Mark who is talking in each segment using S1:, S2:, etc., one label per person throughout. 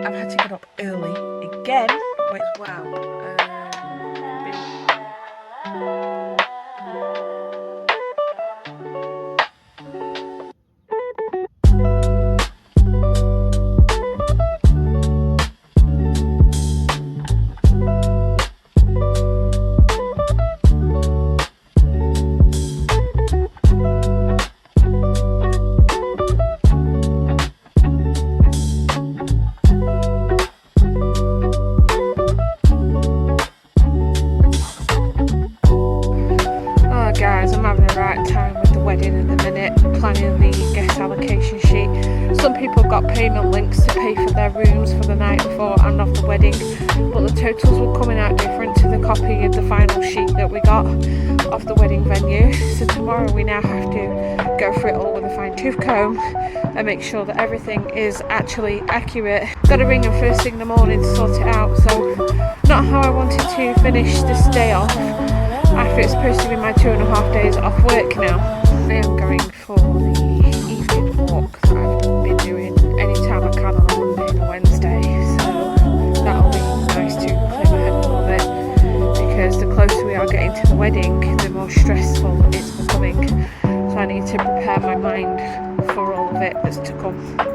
S1: I've had to get up early again, which, wow. Oh guys, I'm having a right time with the wedding at the minute, planning the guest allocation sheet. Some people got payment links to pay for their rooms for the night before and of the wedding, but the totals were coming out different to the copy of the final sheet that we got of the wedding venue. So tomorrow we now have to go through it all with a fine tooth comb and make sure that everything is actually accurate. Got to ring them first thing in the morning to sort it out, so not how I wanted to finish this day off after it's supposed to be my 2.5 days off work now. I am going for the evening walk that I've been doing anytime I can on a Monday and a Wednesday, so that'll be nice to clear my head a little bit, because the closer we are getting to the wedding, the more stressful it's becoming, so I need to prepare my mind for all of it that's to come.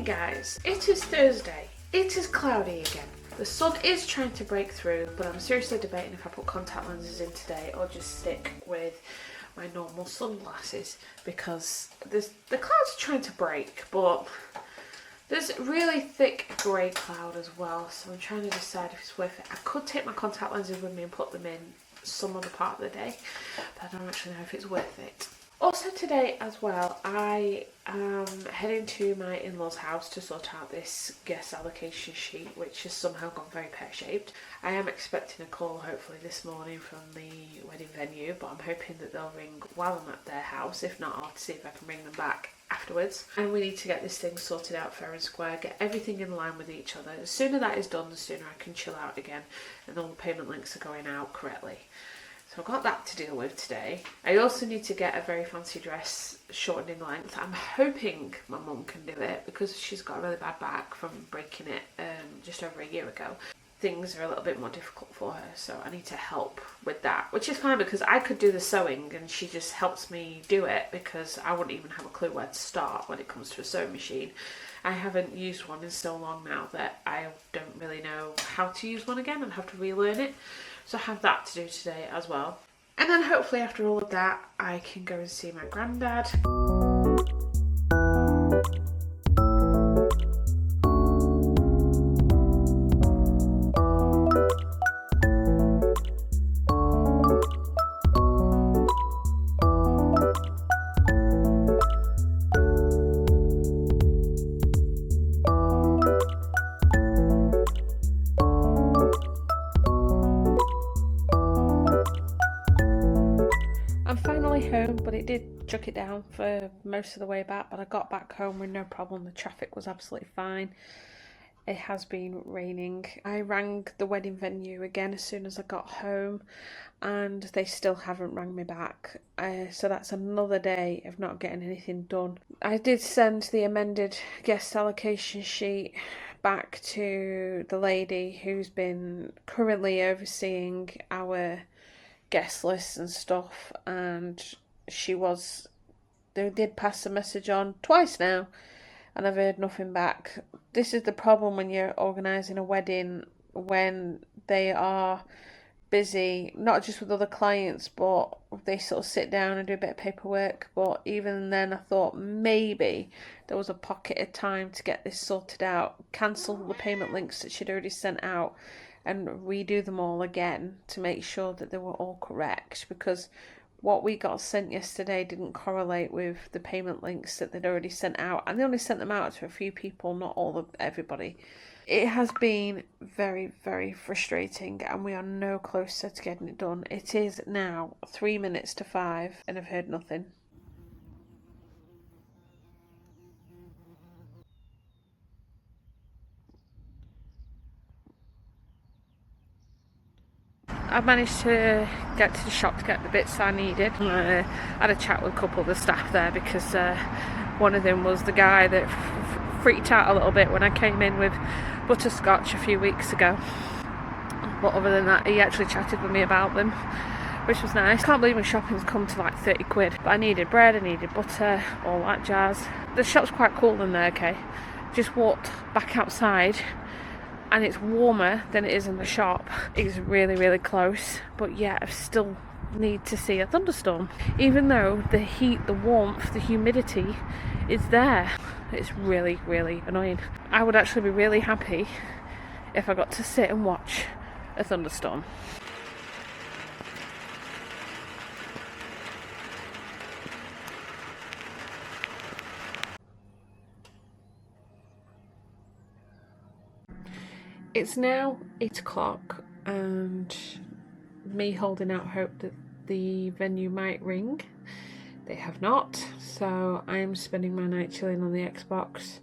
S1: Guys, it is Thursday. It is cloudy again. The sun is trying to break through, but I'm seriously debating if I put contact lenses in today or just stick with my normal sunglasses, because the clouds are trying to break, but there's really thick grey cloud as well, so I'm trying to decide if it's worth it. I could take my contact lenses with me and put them in some other part of the day, but I don't actually know if it's worth it. Also today as well, I am heading to my in-laws' house to sort out this guest allocation sheet, which has somehow gone very pear-shaped. I am expecting a call hopefully this morning from the wedding venue, but I'm hoping that they'll ring while I'm at their house. If not, I'll see if I can ring them back afterwards. And we need to get this thing sorted out fair and square, get everything in line with each other. The sooner that is done, the sooner I can chill out again and all the payment links are going out correctly. So I've got that to deal with today. I also need to get a very fancy dress shortened in length. I'm hoping my mum can do it, because she's got a really bad back from breaking it just over a year ago. Things are a little bit more difficult for her, so I need to help with that, which is fine because I could do the sewing and she just helps me do it, because I wouldn't even have a clue where to start when it comes to a sewing machine. I haven't used one in so long now that I don't really know how to use one again and have to relearn it. So I have that to do today as well. And then hopefully after all of that, I can go and see my granddad. I'm finally home, but it did chuck it down for most of the way back, but I got back home with no problem. The traffic was absolutely fine. It has been raining. I rang the wedding venue again as soon as I got home, and they still haven't rang me back. So that's another day of not getting anything done. I did send the amended guest allocation sheet back to the lady who's been currently overseeing our guest lists and stuff, and they did pass the message on twice now, and I've heard nothing back. This is the problem when you're organising a wedding, when they are busy, not just with other clients, but they sort of sit down and do a bit of paperwork. But even then, I thought maybe there was a pocket of time to get this sorted out, cancel the payment links that she'd already sent out, and redo them all again to make sure that they were all correct, because what we got sent yesterday didn't correlate with the payment links that they'd already sent out, and they only sent them out to a few people, not everybody. It has been very, very frustrating, and we are no closer to getting it done. It is now 3 minutes to 5, and I've heard nothing. I managed to get to the shop to get the bits I needed. I had a chat with a couple of the staff there because one of them was the guy that freaked out a little bit when I came in with butterscotch a few weeks ago. But other than that, he actually chatted with me about them, which was nice. Can't believe my shopping's come to like 30 quid. But I needed bread, I needed butter, all that jazz. The shop's quite cool in there, okay? Just walked back outside and it's warmer than it is in the shop. It's really, really close. But yeah, I still need to see a thunderstorm. Even though the heat, the warmth, the humidity is there. It's really, really annoying. I would actually be really happy if I got to sit and watch a thunderstorm. It's now 8 o'clock and me holding out hope that the venue might ring. They have not, so I'm spending my night chilling on the Xbox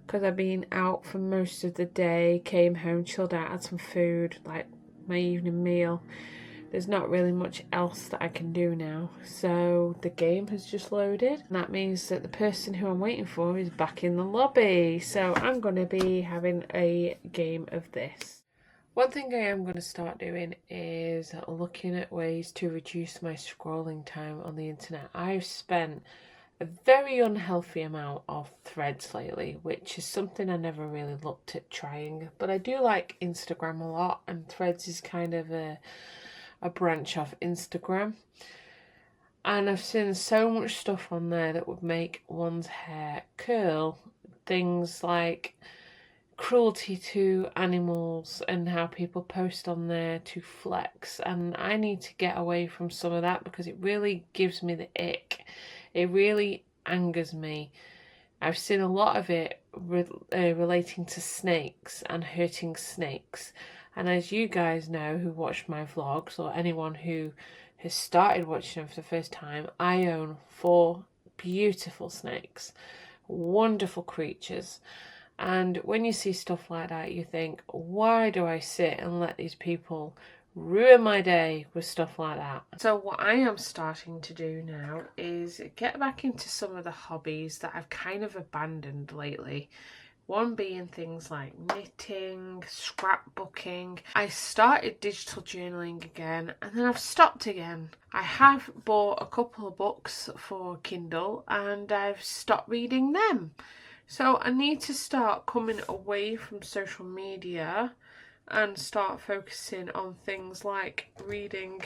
S1: because I've been out for most of the day, came home, chilled out, had some food, like my evening meal. There's not really much else that I can do now, so the game has just loaded. And that means that the person who I'm waiting for is back in the lobby, so I'm going to be having a game of this. One thing I am going to start doing is looking at ways to reduce my scrolling time on the internet. I've spent a very unhealthy amount of Threads lately, which is something I never really looked at trying, but I do like Instagram a lot, and Threads is kind of a branch of Instagram, and I've seen so much stuff on there that would make one's hair curl. Things like cruelty to animals and how people post on there to flex, and I need to get away from some of that because it really gives me the ick. It really angers me. I've seen a lot of it relating to snakes and hurting snakes. And as you guys know who watch my vlogs, or anyone who has started watching them for the first time, I own 4 beautiful snakes, wonderful creatures. And when you see stuff like that, you think, why do I sit and let these people ruin my day with stuff like that? So what I am starting to do now is get back into some of the hobbies that I've kind of abandoned lately. One being things like knitting, scrapbooking. I started digital journaling again and then I've stopped again. I have bought a couple of books for Kindle and I've stopped reading them. So I need to start coming away from social media and start focusing on things like reading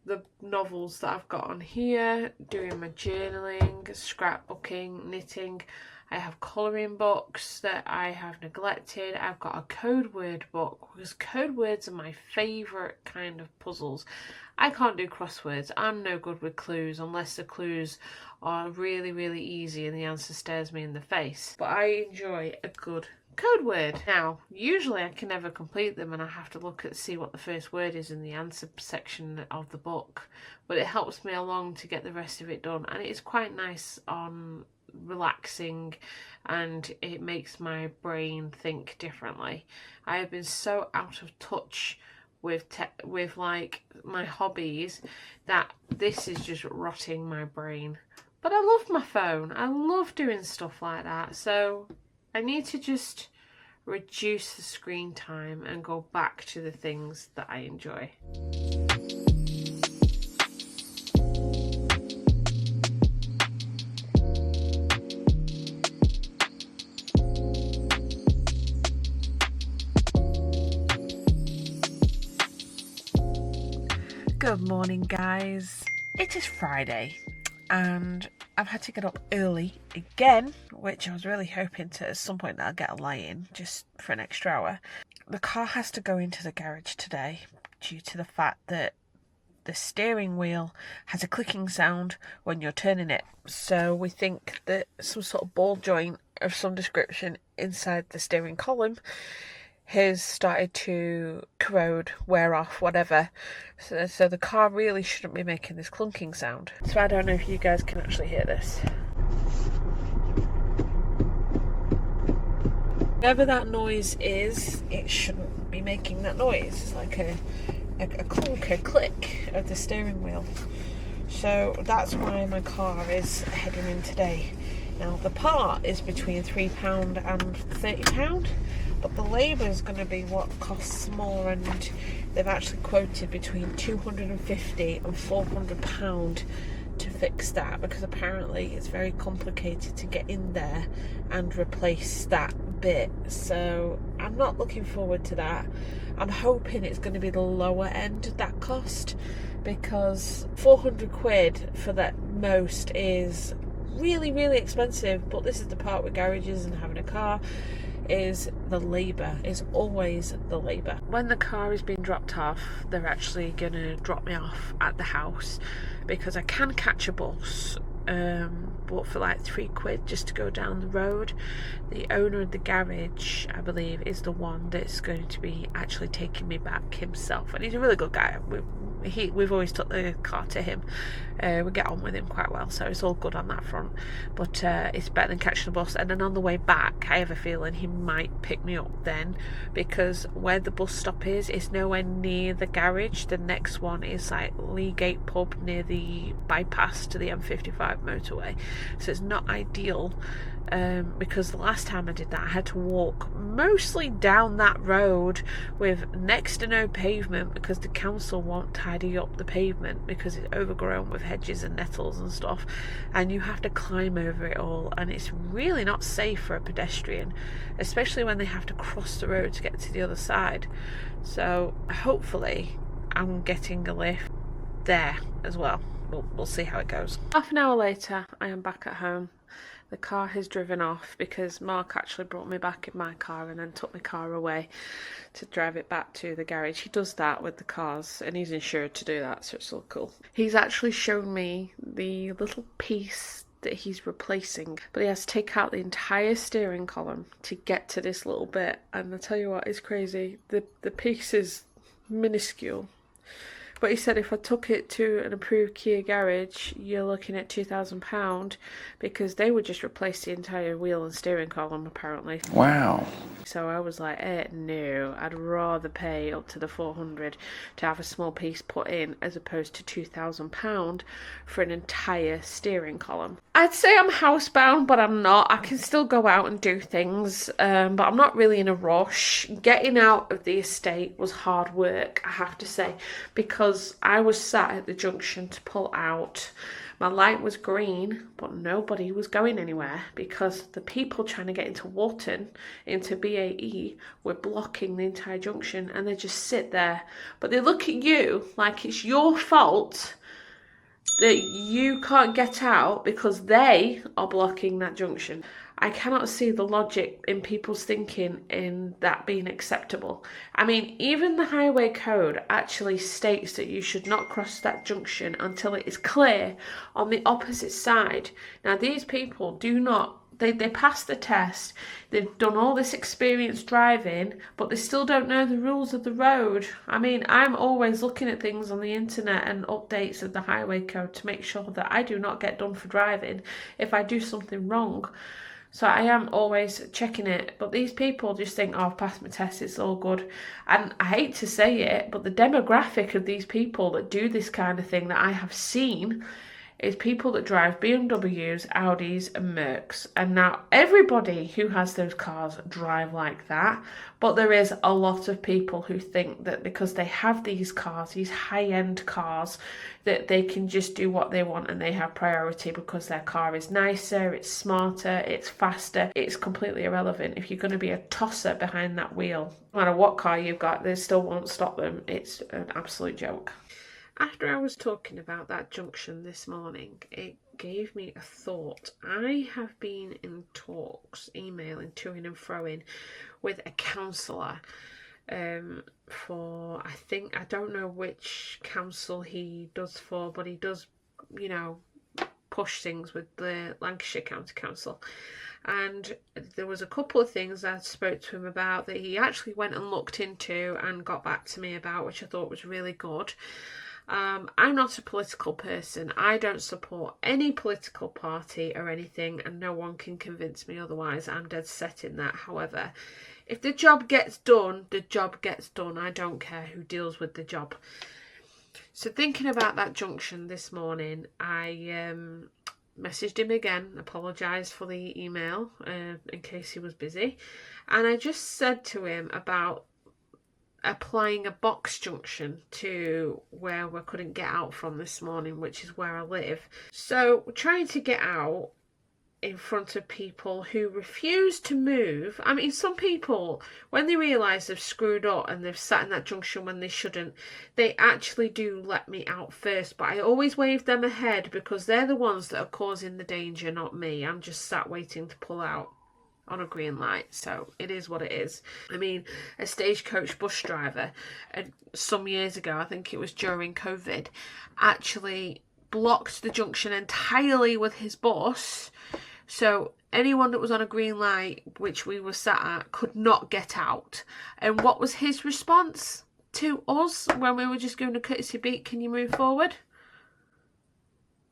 S1: the novels that I've got on here, doing my journaling, scrapbooking, knitting. I have colouring books that I have neglected. I've got a code word book because code words are my favourite kind of puzzles. I can't do crosswords. I'm no good with clues unless the clues are really, really easy and the answer stares me in the face. But I enjoy a good code word. Now, usually I can never complete them and I have to look at see what the first word is in the answer section of the book. But it helps me along to get the rest of it done, and it is quite nice on relaxing and it makes my brain think differently. I have been so out of touch with like my hobbies that this is just rotting my brain. But I love my phone. I love doing stuff like that. So I need to just reduce the screen time and go back to the things that I enjoy. Good morning, guys. It is Friday and I've had to get up early again, which I was really hoping to at some point that I'll get a lie in just for an extra hour. The car has to go into the garage today due to the fact that the steering wheel has a clicking sound when you're turning it. So we think that some sort of ball joint of some description inside the steering column has started to corrode, wear off, whatever. So the car really shouldn't be making this clunking sound. So I don't know if you guys can actually hear this. Whatever that noise is, it shouldn't be making that noise. It's like a a click of the steering wheel. So that's why my car is heading in today. Now the part is between £3 and £30, but the labour is going to be what costs more, and they've actually quoted between £250 and £400 to fix that, because apparently it's very complicated to get in there and replace that bit. So I'm not looking forward to that. I'm hoping it's going to be the lower end of that cost, because £400 for that most is really, really expensive. But this is the part with garages and having a car, is the labour, is always the labour. When the car is being dropped off, they're actually going to drop me off at the house, because I can catch a bus, but for like £3 just to go down the road. The owner of the garage, I believe, is the one that's going to be actually taking me back himself, and he's a really good guy. We've always took the car to him. We get on with him quite well, so it's all good on that front. But it's better than catching a bus. And then on the way back, I have a feeling he might pick me up then, because where the bus stop is nowhere near the garage. The next one is like Leagate Pub near the bypass to the M55 motorway, so it's not ideal. Because the last time I did that, I had to walk mostly down that road with next to no pavement, because the council won't tidy up the pavement because it's overgrown with hedges and nettles and stuff, and you have to climb over it all, and it's really not safe for a pedestrian, especially when they have to cross the road to get to the other side. So hopefully I'm getting a lift there as well. We'll see how it goes. Half an hour later, I am back at home. The car has driven off, because Mark actually brought me back in my car and then took my car away to drive it back to the garage. He does that with the cars, and he's insured to do that, so it's all cool. He's actually shown me the little piece that he's replacing, but he has to take out the entire steering column to get to this little bit, and I tell you what, it's crazy. The piece is minuscule. But he said if I took it to an approved Kia garage, you're looking at £2,000, because they would just replace the entire wheel and steering column, apparently.
S2: Wow.
S1: So I was like, no, I'd rather pay up to the £400 to have a small piece put in, as opposed to £2,000 for an entire steering column. I'd say I'm housebound, but I'm not. I can still go out and do things, but I'm not really in a rush. Getting out of the estate was hard work, I have to say, because I was sat at the junction to pull out. My light was green, but nobody was going anywhere, because the people trying to get into Walton, into BAE, were blocking the entire junction, and they just sit there. But they look at you like it's your fault that you can't get out because they are blocking that junction. I cannot see the logic in people's thinking in that being acceptable. I mean, even the highway code actually states that you should not cross that junction until it is clear on the opposite side. Now, these people do not. They pass the test, they've done all this experience driving, but they still don't know the rules of the road. I mean, I'm always looking at things on the internet and updates of the highway code to make sure that I do not get done for driving if I do something wrong. So I am always checking it, but these people just think, oh, I've passed my test, it's all good. And I hate to say it, but the demographic of these people that do this kind of thing that I have seen is people that drive BMWs, Audis and Mercs. And now everybody who has those cars drive like that, but there is a lot of people who think that because they have these cars, these high-end cars, that they can just do what they want and they have priority because their car is nicer, it's smarter, it's faster. It's completely irrelevant. If you're going to be a tosser behind that wheel, no matter what car you've got, they still won't stop them. It's an absolute joke. After I was talking about that junction this morning, it gave me a thought. I have been in talks, emailing, toing and froing with a counsellor for, I don't know which council he does for, but he does, push things with the Lancashire County Council. And there was a couple of things I spoke to him about that he actually went and looked into and got back to me about, which I thought was really good. I'm not a political person. I don't support any political party or anything, and no one can convince me otherwise. I'm dead set in that. However, If the job gets done, the job gets done. I don't care who deals with the job. So thinking about that junction this morning, I messaged him again, apologised for the email in case he was busy. And I just said to him about applying a box junction to where we couldn't get out from this morning, which is where I live. So trying to get out in front of people who refuse to move. I mean, some people, when they realise they've screwed up and they've sat in that junction when they shouldn't, they actually do let me out first. But I always wave them ahead because they're the ones that are causing the danger, not me. I'm just sat waiting to pull out on a green light, so it is what it is. I mean, a stagecoach bus driver some years ago, I think it was during COVID, actually blocked the junction entirely with his bus, so anyone that was on a green light, which we were sat at, could not get out. And what was his response to us when we were just giving a courtesy beat, can you move forward?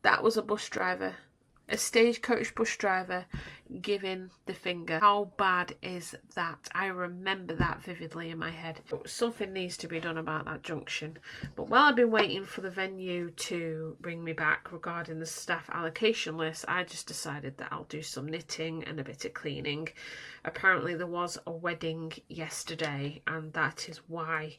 S1: That was a bus driver. A stagecoach bus driver giving the finger. How bad is that? I remember that vividly in my head. Something needs to be done about that junction. But while I've been waiting for the venue to bring me back regarding the staff allocation list, I just decided that I'll do some knitting and a bit of cleaning. Apparently there was a wedding yesterday, and that is why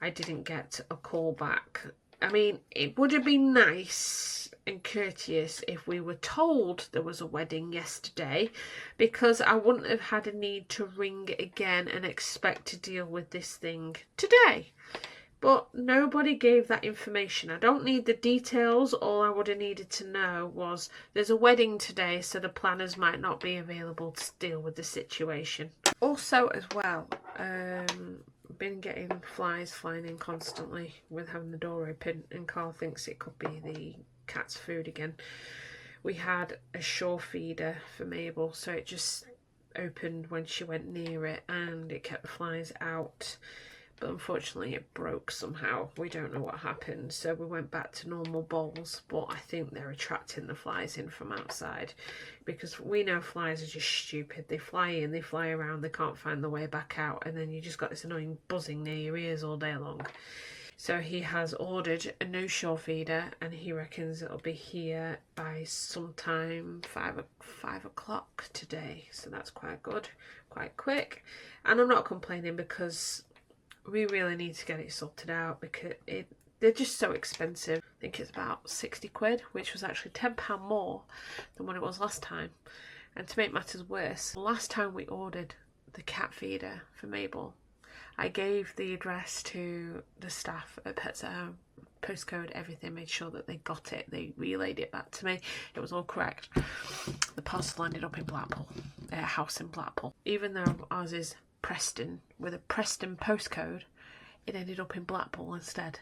S1: I didn't get a call back. I mean, it would have been nice and courteous if we were told there was a wedding yesterday, because I wouldn't have had a need to ring again and expect to deal with this thing today. But nobody gave that information. I don't need the details. All I would have needed to know was there's a wedding today, so the planners might not be available to deal with the situation. Also, as well, been getting flies flying in constantly with having the door open, and Carl thinks it could be the cat's food again. We had a shore feeder for Mabel, so it just opened when she went near it and it kept the flies out, but unfortunately it broke somehow. We don't know what happened, so we went back to normal bowls, but I think they're attracting the flies in from outside, because we know flies are just stupid. They fly in, they fly around, they can't find the way back out, and then you just got this annoying buzzing near your ears all day long. So he has ordered a new shore feeder, and he reckons it'll be here by sometime 5 o'clock today, so that's quite good, quite quick. And I'm not complaining, because we really need to get it sorted out, because they're just so expensive. I think it's about 60 quid, which was actually £10 more than what it was last time. And to make matters worse, last time we ordered the cat feeder for Mabel, I gave the address to the staff at Pets at Home, postcode, everything, made sure that they got it. They relayed it back to me. It was all correct. The parcel ended up in Blackpool, a house in Blackpool. Even though ours is Preston, with a Preston postcode, it ended up in Blackpool instead.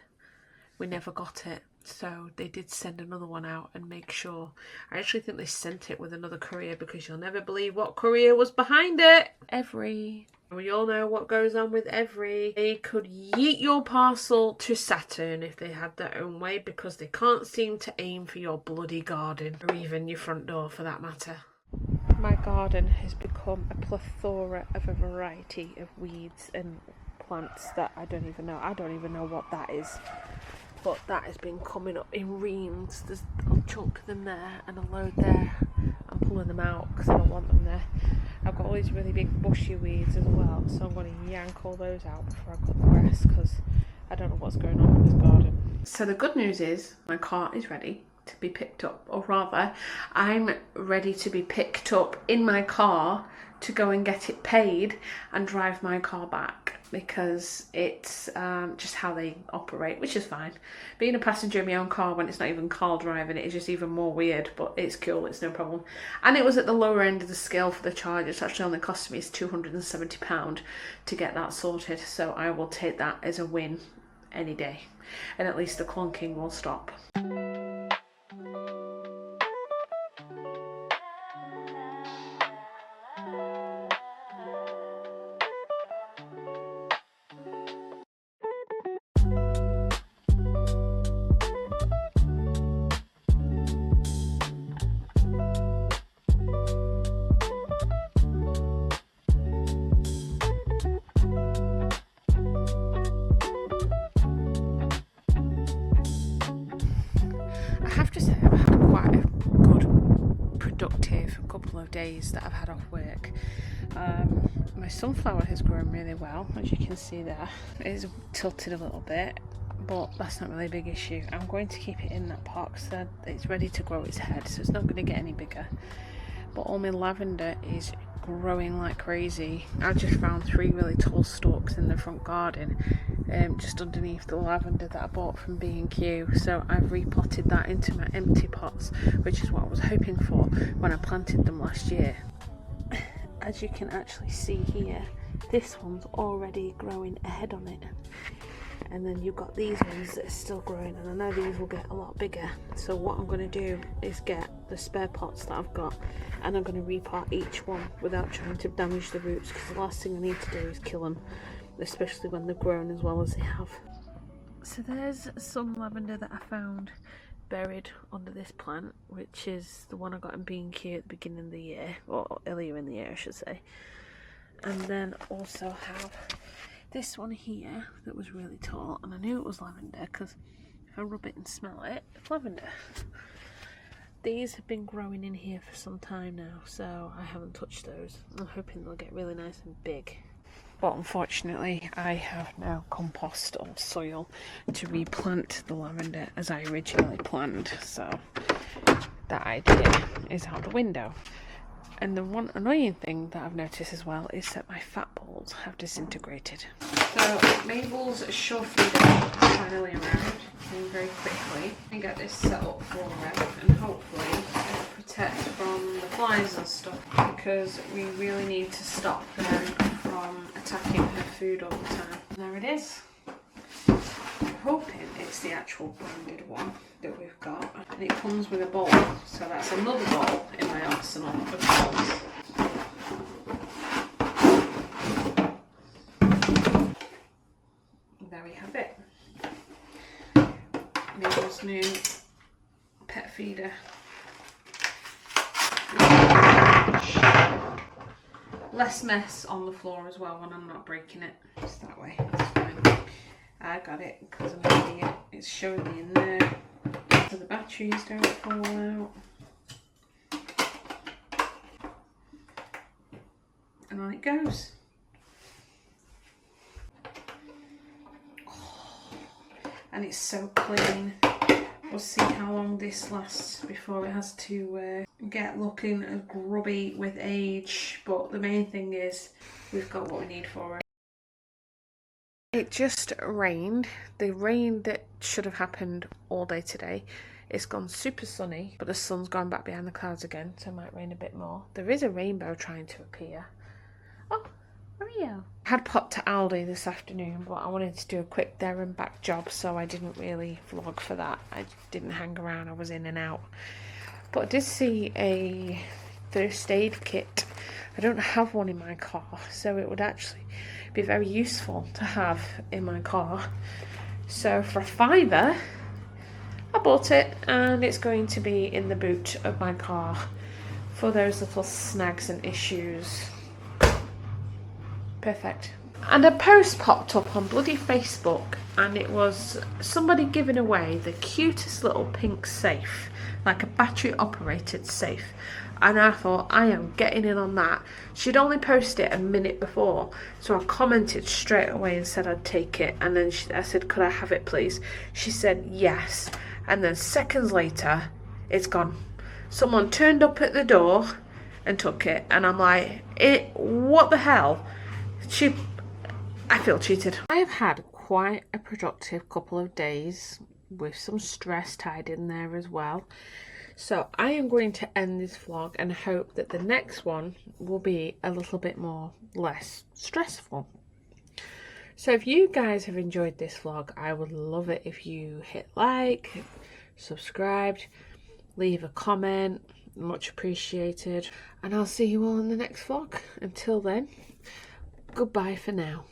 S1: We never got it, so they did send another one out and make sure. I actually think they sent it with another courier, because you'll never believe what courier was behind it. Every. We all know what goes on with Every. They could yeet your parcel to Saturn if they had their own way, because they can't seem to aim for your bloody garden, or even your front door for that matter. My garden has become a plethora of a variety of weeds and plants that I don't even know. I don't even know what that is. But that has been coming up in reams. There's a chunk of them there and a load there. I'm pulling them out because I don't want them there. I've got all these really big bushy weeds as well, so I'm going to yank all those out before I cut the grass, because I don't know what's going on with this garden. So the good news is my car is ready to be picked up, or rather I'm ready to be picked up in my car to go and get it paid and drive my car back, because it's just how they operate, which is fine. Being a passenger in my own car when it's not even car driving, it is just even more weird, but it's cool, it's no problem. And it was at the lower end of the scale for the charge. It's actually only cost me £270 to get that sorted, so I will take that as a win any day, and at least the clunking will stop. couple of days that I've had off work. My sunflower has grown really well, as you can see there. It is tilted a little bit, but that's not really a big issue. I'm going to keep it in that pot so it's ready to grow its head, so it's not going to get any bigger. But all my lavender is growing like crazy. I just found 3 really tall stalks in the front garden, just underneath the lavender that I bought from B&Q. So I've repotted that into my empty pots, which is what I was hoping for when I planted them last year. As you can actually see here, this one's already growing a head on it. And then you've got these ones that are still growing, and I know these will get a lot bigger. So what I'm going to do is get the spare pots that I've got, and I'm going to repot each one without trying to damage the roots, because the last thing I need to do is kill them, especially when they've grown as well as they have. So there's some lavender that I found buried under this plant, which is the one I got in B&Q at the beginning of the year, or earlier in the year I should say. And then also have this one here that was really tall, and I knew it was lavender because if I rub it and smell it, it's lavender. These have been growing in here for some time now, so I haven't touched those. I'm hoping they'll get really nice and big. But unfortunately, I have no compost or soil to replant the lavender as I originally planned, so that idea is out the window. And the one annoying thing that I've noticed as well is that my fat balls have disintegrated. So Mabel's shore feeder is finally around, came very quickly. And get this set up for her, and hopefully protect from the flies and stuff, because we really need to stop them from attacking her food all the time. And there it is. I'm hoping it's the actual branded one that we've got, and it comes with a bowl, so that's another bowl in my arsenal of bowls. There we have it. Mabel's new pet feeder. Less mess on the floor as well when I'm not breaking it. Just that way, that's fine. I got it because I'm an idiot. It's showing me in there so the batteries don't fall out. And on it goes. Oh, and it's so clean. We'll see how long this lasts before it has to get looking grubby with age. But the main thing is we've got what we need for it. It just rained. The rain that should have happened all day today. It's gone super sunny, but the sun's gone back behind the clouds again, so it might rain a bit more. There is a rainbow trying to appear. Oh, Mario. I had popped to Aldi this afternoon, but I wanted to do a quick there and back job, so I didn't really vlog for that. I didn't hang around, I was in and out. But I did see a first aid kit. I don't have one in my car, so it would actually be very useful to have in my car. So for £5, I bought it, and it's going to be in the boot of my car for those little snags and issues. Perfect. And a post popped up on bloody Facebook, and it was somebody giving away the cutest little pink safe, like a battery operated safe. And I thought, I am getting in on that. She'd only posted it a minute before, so I commented straight away and said I'd take it. And then I said, could I have it please? She said yes. And then seconds later, it's gone. Someone turned up at the door and took it. And I'm like, what the hell? I feel cheated. I have had quite a productive couple of days with some stress tied in there as well. So I am going to end this vlog and hope that the next one will be a little bit less stressful. So if you guys have enjoyed this vlog, I would love it if you hit like, subscribed, leave a comment, much appreciated. And I'll see you all in the next vlog. Until then, goodbye for now.